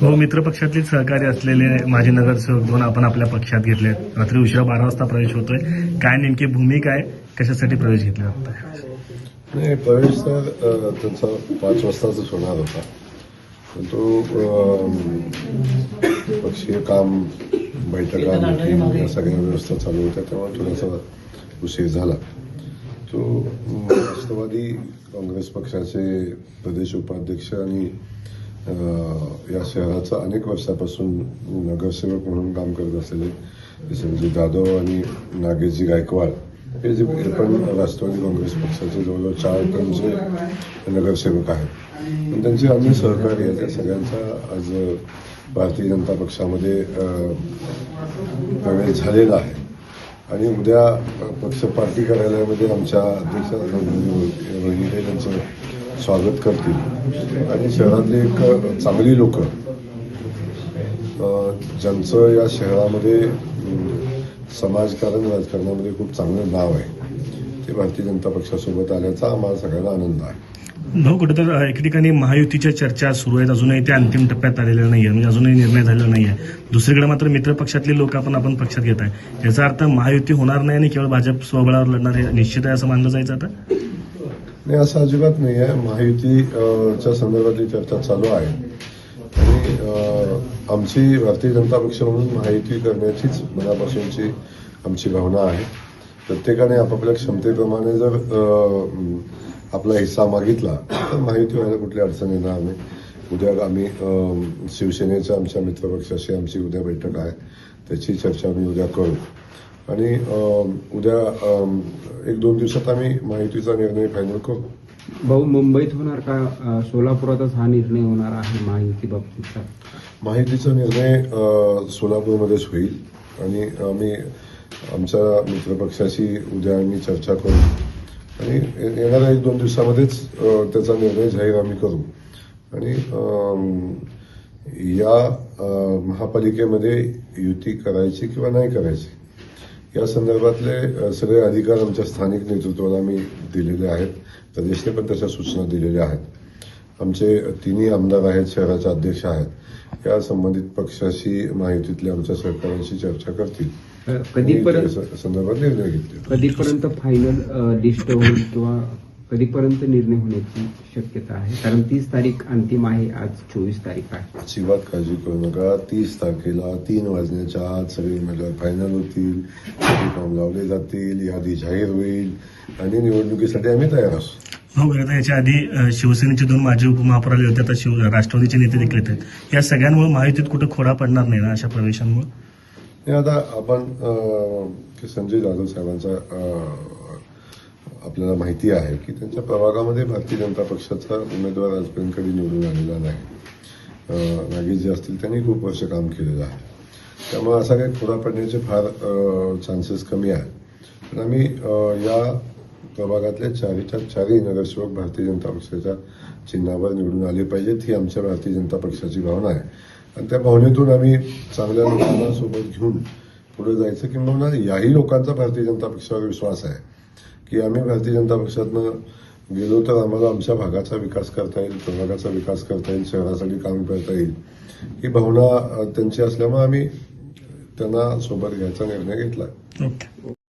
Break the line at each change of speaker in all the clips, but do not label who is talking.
हो, मित्रपक्षातले सहकारी असलेले माजी नगरसेवक दोन आपण आपल्या पक्षात घेतलेत. रात्री उशिरा 12 वाजता प्रवेश होतोय. काय नेमकी भूमिका आहे, कशासाठी प्रवेश घेतला जातोय?
नाही, प्रवेश तर त्यांचा 5 वाजताच होणार होता, पण तो पक्षीय काम, बैठका, मीटिंग या सगळ्या व्यवस्था चालू होत्या, त्यामुळे थोडासा उशीर झाला. तो राष्ट्रवादी काँग्रेस पक्षाचे प्रदेश उपाध्यक्ष आणि या शहराचा अनेक वर्षापासून नगरसेवक म्हणून काम करत असलेले संजय जाधव आणि नागेशजी गायकवाड हे जे पण राष्ट्रवादी काँग्रेस पक्षाचे जवळजवळ 4 टर्मचे नगरसेवक आहेत. पण त्यांचे अन्य सहकारी आहेत, त्या सगळ्यांचा आज भारतीय जनता पक्षामध्ये प्रवेश झालेला आहे आणि उद्या पक्ष पार्टी कार्यालयामध्ये आमच्या अध्यक्ष रोहिणी त्यांचं स्वागत करतील आणि शहरातली एक चांगली लोक ज्यांचं या शहरामध्ये समाजकारण राजकारणामध्ये खूप चांगलं नाव आहे, ते भारतीय जनता पक्षासोबत आल्याचा आम्हाला सगळ्यांना आनंद आहे.
भाऊ, कुठेतरी एके ठिकाणी महायुतीच्या चर्चा सुरू आहेत, अजूनही त्या अंतिम टप्प्यात आलेल्या नाहीये, म्हणजे अजूनही निर्णय झालेला नाहीये. दुसरीकडे मात्र मित्रपक्षातले लोक आपण पक्षात घेत आहे. याचा अर्थ महायुती होणार नाही आणि केवळ भाजप स्वबळावर लढणार हे निश्चित आहे असं मानलं जायचं आता?
नाही, असं अजिबात नाही आहे. महायुतीच्या संदर्भातली चर्चा चालू आहे आणि आमची भारतीय जनता पक्ष म्हणून महायुती करण्याचीच मनापासूनची आमची भावना आहे. प्रत्येकाने आपापल्या क्षमतेप्रमाणे जर आपला हिस्सा मागितला तर महायुती व्हायला कुठली अडचण येणार नाही. उद्या आम्ही शिवसेनेच्या आमच्या मित्रपक्षाशी आमची उद्या बैठक आहे, त्याची चर्चा आम्ही उद्या करू आणि उद्या 1-2 दिवसात आम्ही महायुतीचा निर्णय फायनल करू.
भाऊ, मुंबईत होणार का सोलापुरातच हा निर्णय होणार आहे महायुती बाबतीचा?
महायुतीचा निर्णय सोलापूरमध्येच होईल आणि आम्ही आमच्या मित्रपक्षाशी उद्या आम्ही चर्चा करू आणि येणाऱ्या 1-2 दिवसामध्येच त्याचा निर्णय जाहीर आम्ही करू आणि या महापालिकेमध्ये युती करायची किंवा नाही करायची या संदर्भातले सगळे अधिकार आमच्या स्थानिक नेतृत्वाला आम्ही दिलेले आहेत. प्रदेशने पण त्याच्या सूचना दिलेल्या आहेत. आमचे 3ही आमदार आहेत, शहराचे अध्यक्ष आहेत, या संबंधित पक्षाशी महायुतीतल्या आमच्या सहकाऱ्यांशी चर्चा करतील.
कधीपर्यंत
संदर्भात निर्णय घेतील.
कधीपर्यंत फायनल लिस्ट होईल किंवा कधीपर्यंत निर्णय होण्याची शक्यता आहे? कारण 30 तारीख अंतिम आहे, आज 24 तारीख आहे.
अजिबात काळजी करू नका. 30 तारखेला 3 वाजण्याच्या आत सगळे उमेदवार फायनल होतील, फॉर्म लावले जातील, यादी जाहीर होईल आणि निवडणुकीसाठी आम्ही तयार असू.
हो, याच्या आधी शिवसेनेचे 2 माजी उपमहापौर आले होते, आता राष्ट्रवादीचे नेते देखील येत आहेत. या सगळ्यांमुळे महायुतीत कुठे खोडा पडणार नाही ना अशा प्रवेशांमुळे?
आता आपण संजय जाधव साहेबांचा आपल्याला माहिती आहे की त्यांच्या प्रभागामध्ये भारतीय जनता पक्षाचा उमेदवार आजपर्यंत कधी निवडून आलेला नाही. नागेशजी असतील, त्यांनी खूप वर्ष काम केलेलं आहे, त्यामुळे असा काही खोडा पडण्याचे फार चान्सेस कमी आहेत. पण आम्ही या प्रभागातल्या 4ही नगरसेवक भारतीय जनता पक्षाच्या चिन्हावर निवडून आले पाहिजेत, ही आमच्या भारतीय जनता पक्षाची भावना आहे आणि त्या भावनेतून आम्ही चांगल्या लोकांना सोबत घेऊन पुढे जायचं. किंवा याही लोकांचा भारतीय जनता पक्षावर विश्वास आहे की आम्ही भारतीय जनता पक्षातनं गेलो तर आम्हाला आमच्या भागाचा विकास करता येईल, प्रभागाचा विकास करता येईल, शहरासाठी काम करता येईल, ही भावना त्यांची असल्यामुळे आम्ही त्यांना सोबत घ्यायचा निर्णय घेतला.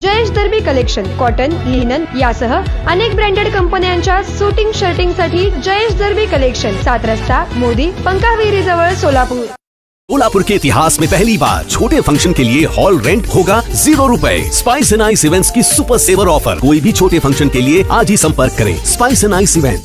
जयेश दर्बी कलेक्शन कॉटन, लिनन यासह अनेक ब्रँडेड कंपन्यांच्या शूटिंग शर्टिंगसाठी जयेश दर्बी कलेक्शन, 7 रस्ता मोदी पंकाविरी जवळ सोलापुर.
सोलापुर के इतिहास में पहली बार छोटे फंक्शन के लिए हॉल रेंट होगा 0 रुपए। स्पाइस एंड आइस इवेंट्स की सुपर सेवर ऑफर। कोई भी छोटे फंक्शन के लिए आज ही संपर्क करें। Spice end ice events.